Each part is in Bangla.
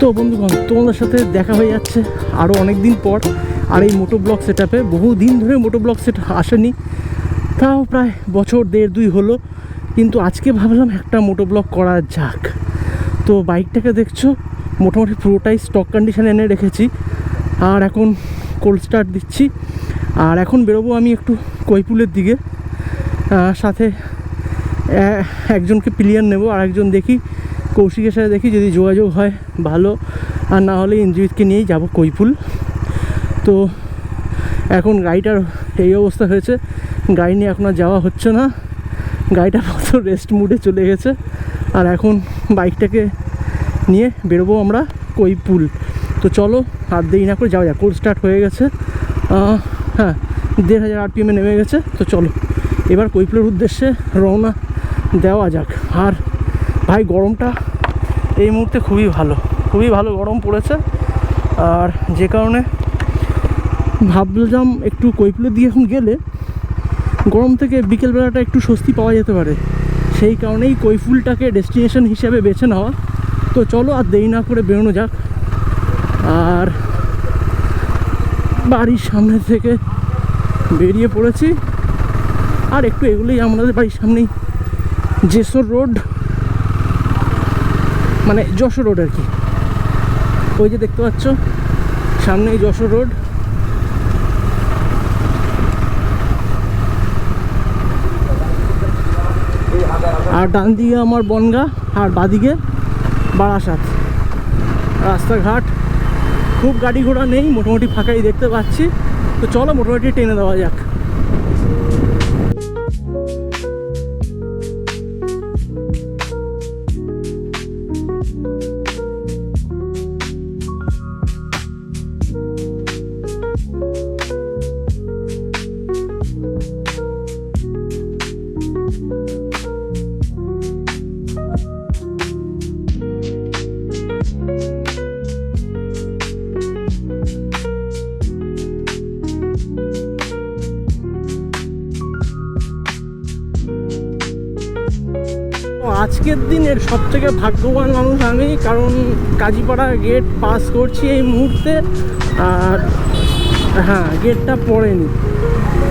তো বন্ধুগণ, তোমাদের সাথে দেখা হয়ে যাচ্ছে আরও অনেক দিন পর। আর এই মোটো ব্লগ সেট আপে বহু দিন ধরে মোটো ব্লগ সেট আসেনি, তাও প্রায় বছর দেড় দুই হলো। কিন্তু আজকে ভাবলাম একটা মোটো ব্লগ করা যাক। তো বাইকটাকে দেখছো মোটামুটি পুরোটাই স্টক কন্ডিশনে এনে রেখেছি, আর এখন কোল্ড স্টার্ট দিচ্ছি। আর এখন বেরোবো আমি একটু কৈপুলের দিকে, সাথে একজনকে প্লেয়ার নেব, আর একজন দেখি কৌশিকের সাথে দেখি যদি যোগাযোগ হয় ভালো, আর না হলে ইন্দ্রজিৎকে নিয়েই যাব কৈপুল। তো এখন গাড়িটার এই অবস্থা হয়েছে, গাড়ি নিয়ে এখন আর যাওয়া হচ্ছে না, গাড়িটা কত রেস্ট মুডে চলে গেছে। আর এখন বাইকটাকে নিয়ে বেরোবো আমরা কৈপুল। তো চলো আর দেরি না করে যাওয়া যাক। কোল্ড স্টার্ট হয়ে গেছে, হ্যাঁ 1500 RPM নেমে গেছে। তো চলো এবার কৈপুলের উদ্দেশ্যে রওনা দেওয়া যাক। আর ভাই গরমটা এই মুহূর্তে খুবই ভালো গরম পড়েছে, আর যে কারণে ভাবলাম একটু কৈপুলের দিকে এখন গেলে গরম থেকে বিকেলবেলাটা একটু স্বস্তি পাওয়া যেতে পারে, সেই কারণেই কৈপুলটাকে ডেস্টিনেশন হিসেবে বেছে নেওয়া। তো চলো আর দেরি না করে বেরোনো যাক। আর বাড়ির সামনে থেকে বেরিয়ে পড়েছি, আর একটু এগুলোই আমাদের বাড়ির সামনেই যেসর রোড, মানে যশোর রোড আর কি। ওই যে দেখতে পাচ্ছ সামনেই যশোর রোড। আর ডান দিকে আমার বনগা, আর বাদিকে বারাসাত। রাস্তাঘাট খুব গাড়ি ঘোড়া নেই, মোটামুটি ফাঁকাই দেখতে পাচ্ছি। তো চলো মোটামুটি টেনে দেওয়া যাক। আজকের দিনের সবথেকে ভাগ্যবান মানুষ আমি, কারণ কাজীপাড়া গেট পাস করছি এই মুহূর্তে, আর হ্যাঁ গেটটা পড়েনি।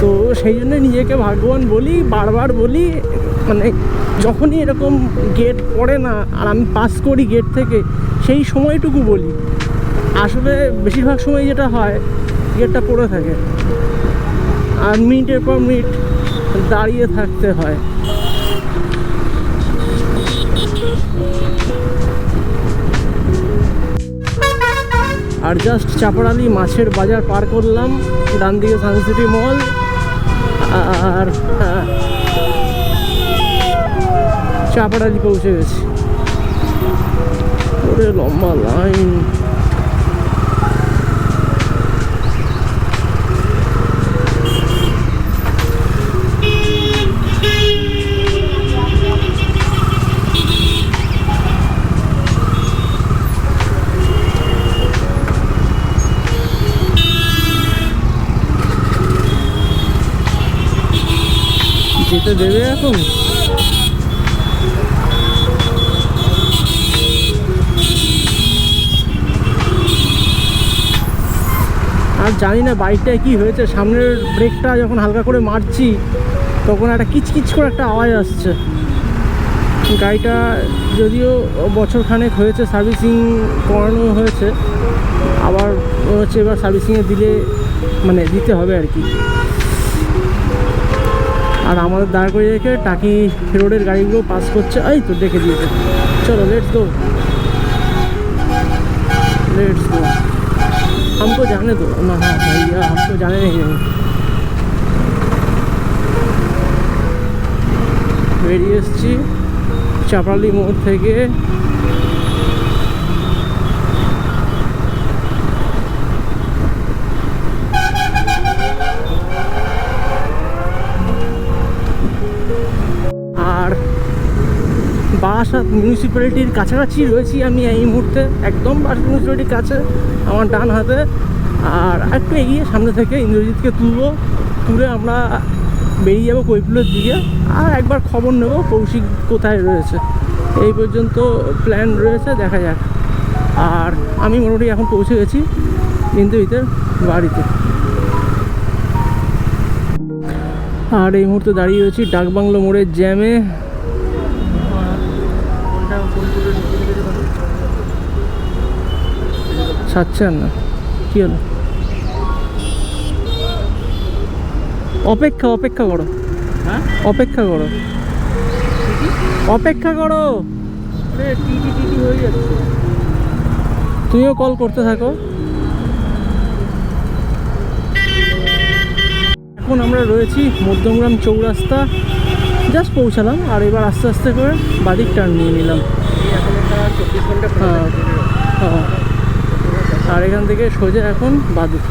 তো সেই জন্য নিজেকে ভাগ্যবান বলি, বারবার বলি। মানে যখনই এরকম গেট পড়ে না আর আমি পাস করি গেট থেকে, সেই সময়টুকু বলি। আসলে বেশিরভাগ সময় যেটা হয় গেটটা পড়ে থাকে, আর মিনিটের পর মিনিট দাঁড়িয়ে থাকতে হয়। আর জাস্ট চাপড়ালি মাছের বাজার পার করলাম, ডান দিকে সানসিটি মল, আর চাপড়ালি পৌঁছে গেছি। ওরে লম্বা লাইন। যেতে দেবে এখন? আর জানি না বাইকটায় কি হয়েছে, সামনের ব্রেকটা যখন হালকা করে মারছি তখন একটা কিচকিচ করে একটা আওয়াজ আসছে। গাড়িটা যদিও বছর খানেক হয়েছে সার্ভিসিং করানো হয়েছে, আবার হচ্ছে এবার সার্ভিসিংয়ে দিতে হবে আর কি। আর আমাদের দাঁড় করে রেখে টাকি রোডের গাড়িগুলো পাস করছে, এই তো দেখে দিয়েছে। চলো লেটস গো। हमको जाने दो ना। हाँ भैया हमको जाने नहीं देंगे। বেরিয়ে এসছি চাপড়ালি মোড় থেকে। আর বারাসাত মিউনিসিপ্যালিটির কাছাকাছি রয়েছি আমি এই মুহূর্তে, একদম বারাসাত মিউনিসিপ্যালিটির কাছে আমার ডান হাতে। আর একটু এগিয়ে সামনে থেকে ইন্দ্রজিৎকে তুলে আমরা বেরিয়ে যাবো কৈপুলের দিকে। আর একবার খবর নেব কৌশিক কোথায় রয়েছে। এই পর্যন্ত প্ল্যান রয়েছে, দেখা যাক। আর আমি মোটামুটি এখন পৌঁছে গেছি বিন্দুবিতের বাড়িতে। আর এই মুহূর্তে দাঁড়িয়ে রয়েছি ডাকবাংলো মোড়ের জ্যামে। ছাড়ছেন না, কি হলো? অপেক্ষা করো, অপেক্ষা করো, অপেক্ষা করো। টিটি হয়ে যাচ্ছে, তুমিও কল করতে থাকো। এখন আমরা রয়েছি মধ্যমগ্রাম চৌরাস্তা, জাস্ট পৌঁছালাম। আর এবার আস্তে আস্তে করে বাদিক টার্ন নিয়ে নিলাম। হ্যাঁ, আর এখান থেকে সোজা এখন বাদিক।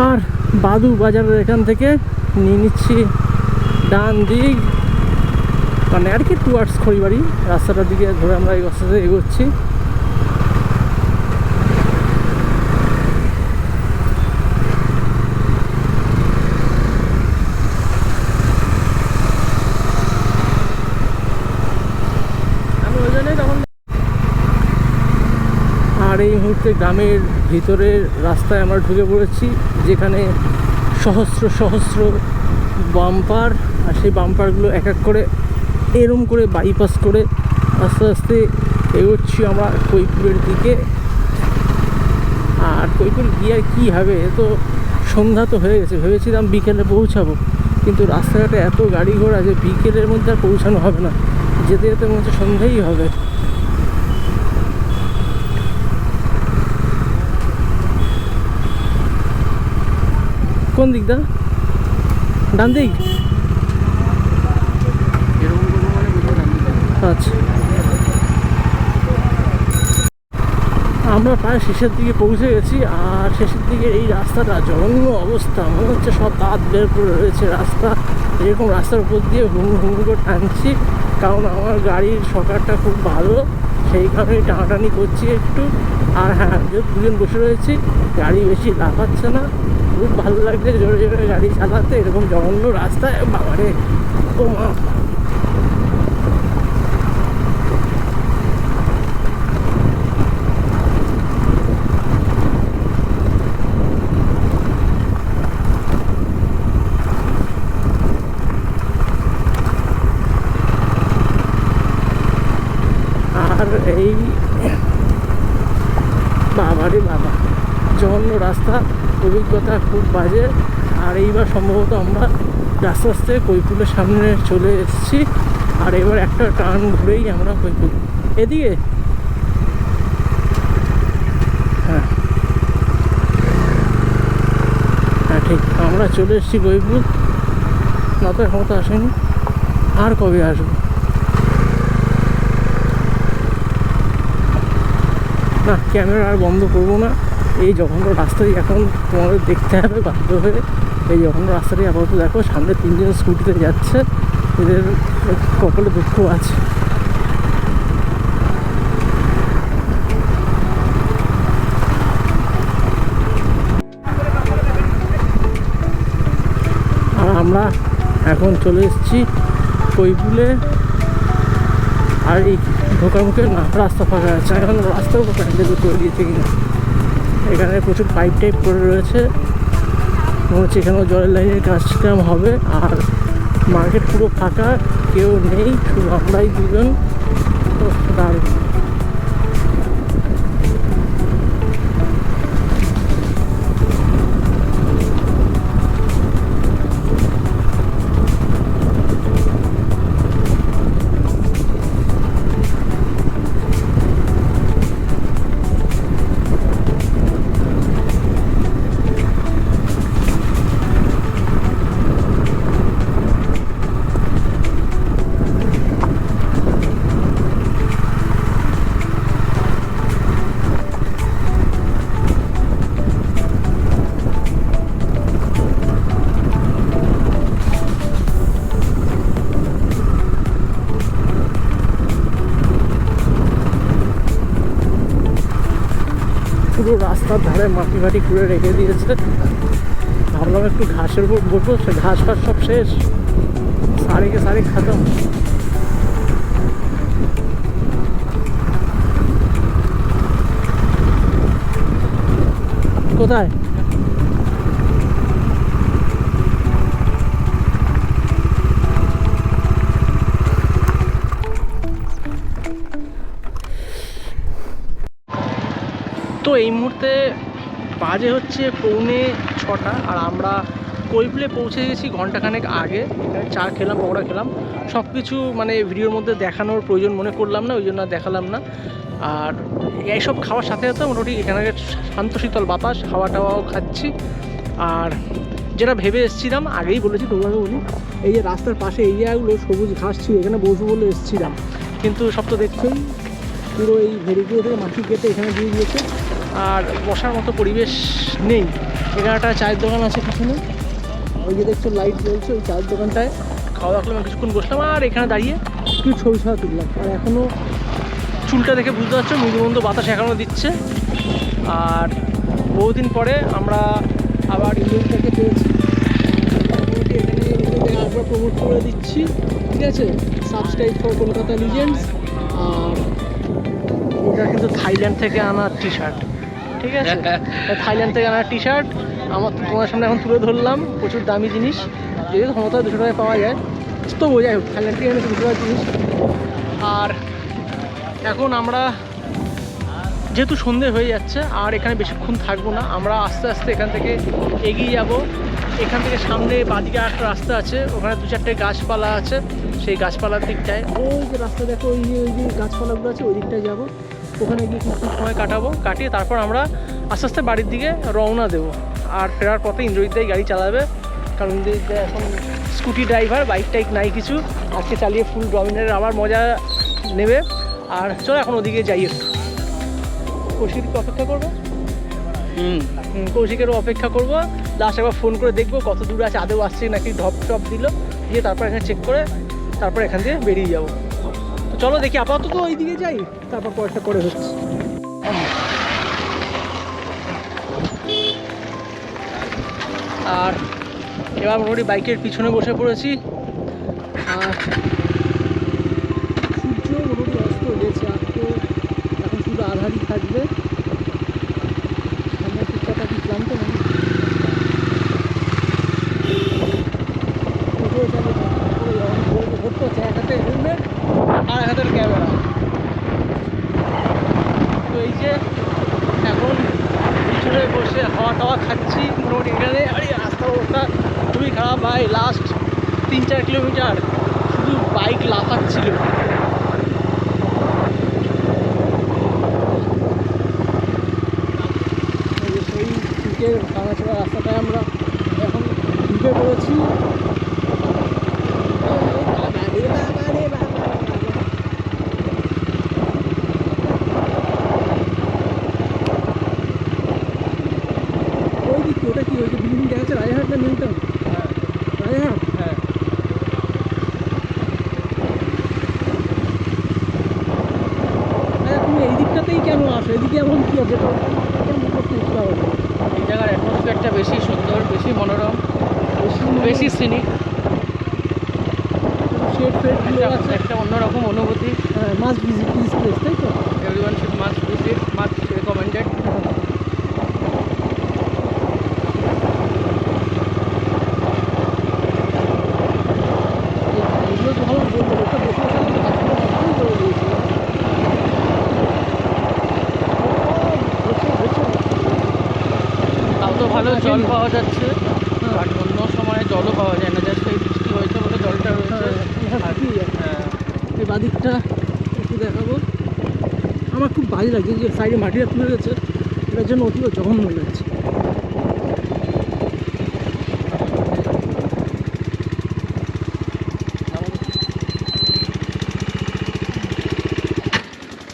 আর বাদু বাজারের এখান থেকে নিয়ে নিচ্ছি ডান দিক, মানে আর কি টুয়ার্ডস খড়িবাড়ি রাস্তাটার দিকে ধরে আমরা এই রাস্তাতে এগোচ্ছি। আর এই মুহূর্তে গ্রামের ভিতরের রাস্তায় আমরা ঢুকে পড়েছি, যেখানে সহস্র সহস্র বাম্পার। আর সেই বাম্পারগুলো এক এক করে এরম করে বাইপাস করে আস্তে আস্তে এগোচ্ছি আমরা কৈপুরের দিকে। আর কৈপুর গিয়ে আর কী হবে, তো সন্ধ্যা তো হয়ে গেছে, ভেবেছিলাম বিকেলে পৌঁছাবো, কিন্তু রাস্তাঘাটে এত গাড়ি ঘোড়া যে বিকেলের মধ্যে আর পৌঁছানো হবে না, যেতে যেতে মনে হচ্ছে সন্ধ্যাই হবে। কোন দিকটা? ডান দিক? আচ্ছা, আমরা প্রায় শেষের দিকে পৌঁছে গেছি। আর শেষের দিকে এই রাস্তাটা জঘন্য অবস্থা, মনে হচ্ছে সব দাঁত বের করে রয়েছে রাস্তা। এরকম রাস্তার উপর দিয়ে হুম হুম করে টানছি, কারণ আমার গাড়ির শকারটা খুব ভালো, সেই কারণে টানাটানি করছি একটু। আর হ্যাঁ, যেহেতু দুজন বসে রয়েছি, গাড়ি বেশি লাফাচ্ছে না, খুব ভালো লাগছে জোরে জোরে গাড়ি চালাতে এরকম জঘন্য রাস্তায়। বাবারে, ও মা! আর এই বাবারে বাবা, জঘন্য রাস্তা, অভিজ্ঞতা খুব বাজে। আর এইবার সম্ভবত আমরা আস্তে আস্তে কৈপুরের সামনে চলে এসেছি। আর এবার একটা টার্ন ঘুরেই আমরা কৈপুর এদিকে। হ্যাঁ হ্যাঁ, ঠিক, আমরা চলে এসেছি কৈপুর। না তো এখন তো আসেনি, আর কবে আসবো? না, ক্যামেরা আর বন্ধ করবো না। এই জঘন্য রাস্তায় এখন তোমাদের দেখতে হবে বাধ্য হয়ে। এই জঘন্য রাস্তাটি আপাতত দেখো, সামনে তিনজন স্কুটিতে যাচ্ছে, এদের কপালে দুঃখ আছে। আর আমরা এখন চলে এসেছি কৈপুরে। আর এই ঢোকার মুখে না রাস্তা ফাঁকা আছে, এখন রাস্তার উপর প্যান্ডেল করে দিয়েছে কিনা। এখানে প্রচুর পাইপ টাইপ করে রয়েছে, মনে হচ্ছে এখানেও জলের লাইনের কাজকাম হবে। আর মার্কেট পুরো ফাঁকা, কেউ নেই, শুধু আমরাই দুজন। তো দারুণ। পুরো রাস্তার ধারে মাটি ফাটি খুঁড়ে রেখে দিয়েছে। ভাবলাম একটু ঘাসের উপর বসবো, সে ঘাস ফাস সব শেষ, সারে খতম। কোথায়? তো এই মুহূর্তে বাজে হচ্ছে 6:45, আর আমরা কৈফুলে পৌঁছে গেছি ঘন্টাখানেক আগে। এখানে চা খেলাম, পকোড়া খেলাম, সব কিছু মানে ভিডিওর মধ্যে দেখানোর প্রয়োজন মনে করলাম না, ওই জন্য দেখালাম না। আর এইসব খাওয়ার সাথে সাথে মোটামুটি এখানে শান্ত শীতল বাতাস, হাওয়া টাওয়াও খাচ্ছি। আর যেটা ভেবে এসেছিলাম, আগেই বলেছি তোমাকে বলি, এই যে রাস্তার পাশে এই জায়গাগুলো সবুজ ঘাস ছিল, এখানে বসবো বলে এসেছিলাম, কিন্তু সব তো দেখছোই পুরো এই ভেড়িগুলো থেকে মাটি কেটে এখানে দিয়ে দিয়েছে, আর বসার মতো পরিবেশ নেই। এখানে একটা চায়ের দোকান আছে পিছনে, ওই যে দেখছো লাইট জ্বলছে, ওই চায়ের দোকানটায় খাওয়া দাওয়া করলাম, কিছুক্ষণ বসলাম, আর এখানে দাঁড়িয়ে একটু ছবি ছবি তুললাম। আর এখনও চুলটা দেখে বুঝতে পারছো মৃদুমন্দ বাতাস এখনও দিচ্ছে। আর বহুদিন পরে আমরা আবার ইন্ডিয়ানটাকে পেয়েছি, মোটামুটি এখানে ইন্ডিয়ানটাকে আবার প্রমোট করে দিচ্ছি, ঠিক আছে। Subscribe for Kolkata legends. আর ওটা কিন্তু থাইল্যান্ড থেকে আনা টি শার্ট, ঠিক আছে, থাইল্যান্ড থেকে আনা টি শার্ট আমার তোমার সামনে এখন তুলে ধরলাম। প্রচুর দামি জিনিস, যেহেতু ক্ষমতা 200 টাকায় পাওয়া যায়, তো বোঝাই হোক থাইল্যান্ড থেকে এনে 200 টাকার জিনিস। আর এখন আমরা যেহেতু সন্ধে হয়ে যাচ্ছে, আর এখানে বেশিক্ষণ থাকবো না, আমরা আস্তে আস্তে এখান থেকে এগিয়ে যাব। এখান থেকে সামনে বাদিকে একটা রাস্তা আছে, ওখানে 2-4টে গাছপালা আছে, সেই গাছপালার দিকটায় ওই যে রাস্তা দেখো, ওই যে গাছপালাগুলো আছে, ওই দিকটায় যাবো। ওখানে গিয়ে কিছু সময় কাটিয়ে তারপর আমরা আস্তে আস্তে বাড়ির দিকে রওনা দেবো। আর ফেরার পথে ইন্দ্রজিৎদাই গাড়ি চালাবে, কারণ ইন্দ্রজিৎদা এখন স্কুটি ড্রাইভার, বাইক টাইক নাই কিছু, আজকে চালিয়ে ফুল ডমিনারের আবার মজা নেবে। আর চলো এখন ওদিকে যাই, একটু কৌশিককে অপেক্ষা করবো। কৌশিকেরও অপেক্ষা করবো, লাস্ট একবার ফোন করে দেখবো কত দূর আছে, আদেও আসছে নাকি, ঢপ টপ দিল, দিয়ে তারপর এখানে চেক করে তারপর এখান দিয়ে বেরিয়ে যাবো। তো চলো দেখি, আপাতত ওই দিকে যাই, তারপর পয়সা করে হচ্ছে। আর এবার মোটামুটি বাইকের পিছনে বসে পড়েছি। আর সূর্য মোটামুটি অস্ত গেছে, আর তো এখন শুধু আধারই থাকবে। আমরা ঠিকঠাক কি ক্লান্ত নাকি ধরতে হচ্ছে, এক হাতে হেলমেট আর এক হাতের ক্যামেরা। তো এই যে এখন পিছনে বসে হাওয়া টাওয়া খাচ্ছি মোটামুটি এখানে। আরে রাস্তার অবস্থা খুবই খারাপ ভাই, লাস্ট 3-4 কিলোমিটার শুধু বাইক লাফাচ্ছিল। সেই দিকের ভাঙাচোরা রাস্তাটায় আমরা এখন ঢুকে পড়েছি। ওই দিক ওটা কি, ওই যে বিল্ডিং দেখা যাচ্ছে, রাজারহাট না নিউটাউন? রাজারহাট, হ্যাঁ। তুমি এই দিকটাতেই কেন আসো? এদিকে এমন কি আছে? এই জায়গার অ্যাটমসফিয়ারটা বেশি সুন্দর, বেশি মনোরম, বেশি সিনিক, শেড ফেডগুলো আছে, একটা অন্যরকম অনুভূতি। হ্যাঁ, মাস্ট ভিজিট দিস প্লেস, তাই তো? Everyone should must visit, must recommended. এগুলো তো ভালো বলবো, একটা বসে বসে আমি গাছগুলো করে দিয়েছিলাম। তাও তো ভালো জল পাওয়া যাচ্ছে, আর অন্য সময় জলও পাওয়া যায় না, জাস্ট এই বৃষ্টি হয়েছে বলে জলটা রয়েছে। হ্যাঁ, এই বাদিকটা একটু দেখাবো। আমার খুব বাজে লাগছে যে সাইডে মাটিটা তুলে গেছে, এটার জন্য অতীব জঘন্য লাগছে।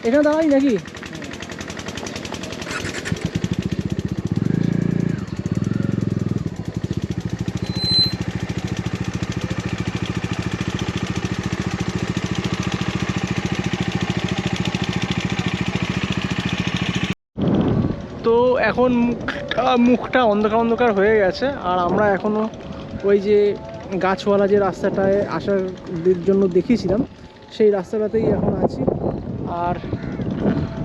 এখানে দাঁড়াই নাকি? তো তো এখন মুখটা অন্ধকার অন্ধকার হয়ে গেছে, আর আমরা এখনও ওই যে গাছওয়ালা যে রাস্তাটায় আসার জন্য দেখিয়েছিলাম সেই রাস্তাটাতেই এখন আছি। আর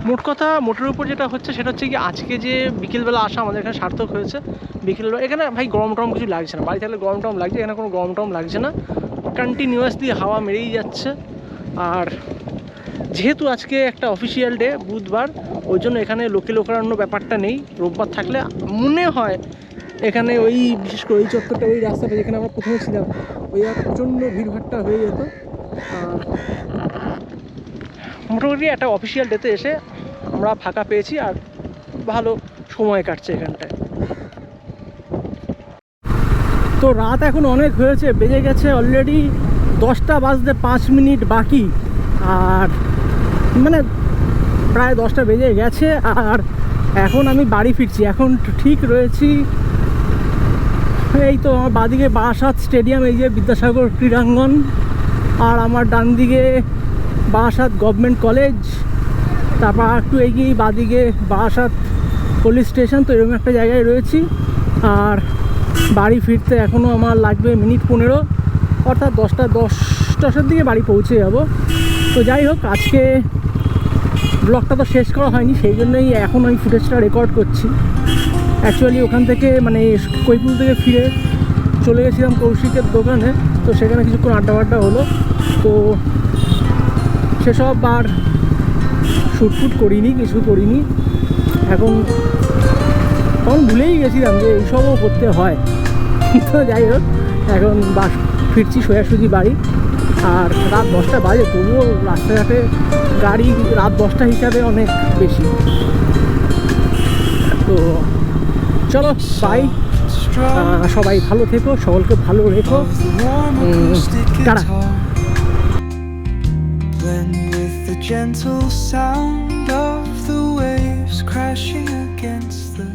মোট কথা মোটের উপর যেটা হচ্ছে সেটা হচ্ছে কি, আজকে যে বিকেলবেলা আসা আমাদের এখানে সার্থক হয়েছে। বিকেলবেলা এখানে ভাই গরম টরম কিছু লাগছে না, বাড়ি থাকলে গরম টরম লাগছে, এখানে কোনো গরম টরম লাগছে না, কন্টিনিউয়াসলি হাওয়া মেরেই যাচ্ছে। আর যেহেতু আজকে একটা অফিসিয়াল ডে, বুধবার, ওই জন্য এখানে লোকারণ্য ব্যাপারটা নেই। রোববার থাকলে মনে হয় এখানে ওই বিশেষ করে ওই চত্বরটা, ওই রাস্তাটা যেখানে আমরা প্রথমে ছিলাম, ওই প্রচণ্ড ভিড়ভাট্টা হয়ে যেত। আর মোটামুটি একটা অফিসিয়াল ডেতে এসে আমরা ফাঁকা পেয়েছি আর ভালো সময় কাটছে এখানটায়। তো রাত এখন অনেক হয়েছে, বেজে গেছে অলরেডি 10টা বাজতে 5 মিনিট বাকি। আর মানে প্রায় 10টা বেজে গেছে, আর এখন আমি বাড়ি ফিরছি। এখন ঠিক রয়েছি এই তো আমার বাঁদিকে বারাসাত স্টেডিয়াম, এই যে বিদ্যাসাগর ক্রীড়াঙ্গন, আর আমার ডান দিকে বারাসাত গভর্নমেন্ট কলেজ, তারপর একটু এগিয়ে বাঁদিকে বারাসাত পুলিশ স্টেশন। তো এরকম একটা জায়গায় রয়েছি। আর বাড়ি ফিরতে এখনও আমার লাগবে মিনিট 15, অর্থাৎ 10টার দিকে বাড়ি পৌঁছে যাব। তো যাই হোক, আজকে ব্লগটা তো শেষ করা হয়নি, সেই জন্যই এখন আমি ফুটেজটা রেকর্ড করছি। অ্যাকচুয়ালি ওখান থেকে মানে কৈপুল থেকে ফিরে চলে গেছিলাম কৌশিকের দোকানে, তো সেখানে কিছুক্ষণ আড্ডা হলো। তো সেসব আর শ্যুট করিনি, কিছু করিনি। এখন তখন ভুলেই গেছিলাম যে এইসবও করতে হয়। তো যাই হোক, এখন ফিরছি সোজাসুজি বাড়ি। আর রাত 10টা বাজে, তবুও রাস্তাঘাটে গাড়ি রাত 10টা হিসাবে অনেক বেশি। তো চলো বাই, সবাই ভালো থেকো, সকলকে ভালো রেখো, tata. Blend with the gentle sound of the waves crashing against the